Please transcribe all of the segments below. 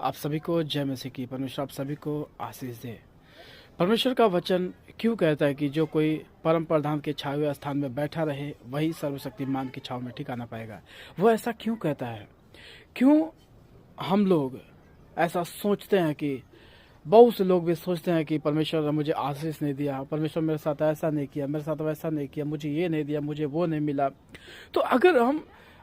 आप सभी को जय मसीह की। परमेश्वर आप सभी को आशीष दे। परमेश्वर का वचन क्यों कहता है कि जो कोई परम प्रधान के छाए हुए स्थान में बैठा रहे वही सर्वशक्तिमान की छाव में ठिकाना पाएगा। वो ऐसा क्यों कहता है? क्यों हम लोग ऐसा सोचते हैं कि बहुत से लोग भी सोचते हैं कि परमेश्वर ने मुझे आशीष नहीं दिया, परमेश्वर मेरे साथ ऐसा नहीं किया, मेरे साथ वैसा नहीं किया, मुझे ये नहीं दिया, मुझे वो नहीं मिला। तो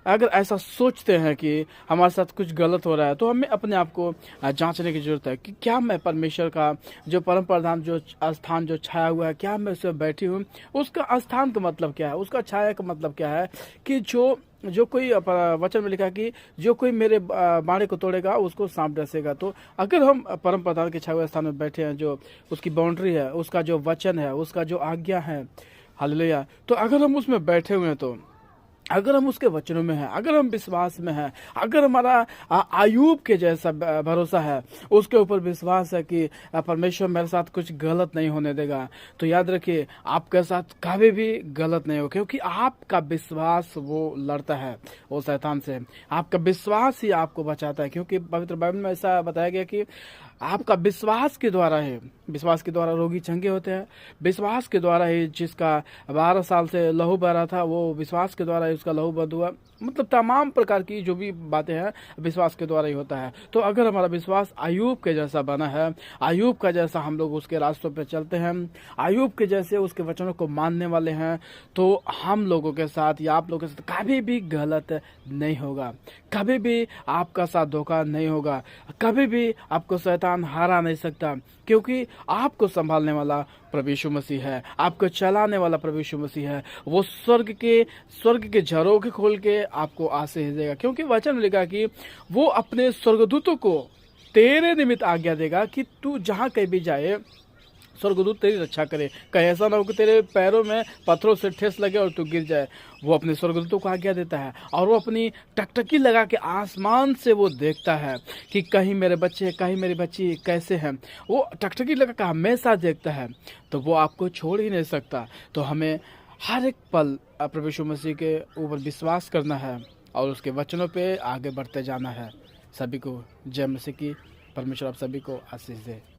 अगर ऐसा सोचते हैं कि हमारे साथ कुछ गलत हो रहा है, तो हमें अपने आप को जांचने की जरूरत है कि क्या मैं परमेश्वर का जो परम प्रधान जो स्थान जो छाया हुआ है, क्या मैं उसमें बैठी हूँ? उसका स्थान का मतलब क्या है? उसका छाया का मतलब क्या है? कि जो जो कोई वचन में लिखा है कि जो कोई मेरे बाड़े को तोड़ेगा उसको सांप डसेगा। तो अगर हम परम प्रधान के छाए हुए स्थान में बैठे हैं, जो उसकी बाउंड्री है, उसका जो वचन है, उसका जो आज्ञा है, हालेलुया, तो अगर हम उसमें बैठे हुए हैं, तो अगर हम उसके वचनों में हैं, अगर हम विश्वास में हैं, अगर हमारा आयूब के जैसा भरोसा है, उसके ऊपर विश्वास है कि परमेश्वर मेरे साथ कुछ गलत नहीं होने देगा, तो याद रखिए आपके साथ कभी भी गलत नहीं हो, क्योंकि आपका विश्वास वो लड़ता है वो शैतान से। आपका विश्वास ही आपको बचाता है, क्योंकि पवित्र बाइबल में ऐसा बताया गया कि आपका विश्वास के द्वारा है, विश्वास के द्वारा रोगी चंगे होते हैं। विश्वास के द्वारा ही जिसका 12 साल से लहू बह रहा था, वो विश्वास के द्वारा ही उसका लहू बंद हुआ। मतलब तमाम प्रकार की जो भी बातें हैं विश्वास के द्वारा ही होता है। तो अगर हमारा विश्वास आयूब के जैसा बना है, आयूब का जैसा हम लोग उसके रास्तों पे चलते हैं, आयूब के जैसे उसके वचनों को मानने वाले हैं, तो हम लोगों के साथ या आप लोगों के साथ कभी भी गलत नहीं होगा, कभी भी आपका साथ धोखा नहीं होगा, कभी भी आपको शैतान हरा नहीं सकता, क्योंकि आपको संभालने वाला प्रभु यीशु मसीह है, आपको चलाने वाला प्रभु यीशु मसीह है। वो स्वर्ग के झरोखे खोल के आपको आशीष देगा, क्योंकि वचन में लिखा कि वो अपने स्वर्गदूतों को तेरे निमित्त आज्ञा देगा कि तू जहां कहीं भी जाए स्वर्गदूत तेरी रक्षा करे। कहीं ऐसा ना हो कि तेरे पैरों में पत्थरों से ठेस लगे और तू गिर जाए। वो अपने स्वर्गदूतों को आज्ञा देता है, और वो अपनी टकटकी लगा के आसमान से वो देखता है कि कहीं मेरे बच्चे, कहीं मेरी बच्ची कैसे हैं। वो टकटकी लगा के हमेशा देखता है, तो वो आपको छोड़ ही नहीं सकता। तो हमें हर एक पल प्रभु यीशु मसीह के ऊपर विश्वास करना है और उसके वचनों पे आगे बढ़ते जाना है। सभी को जय मसीह की। परमेश्वर आप सभी को आशीष दे।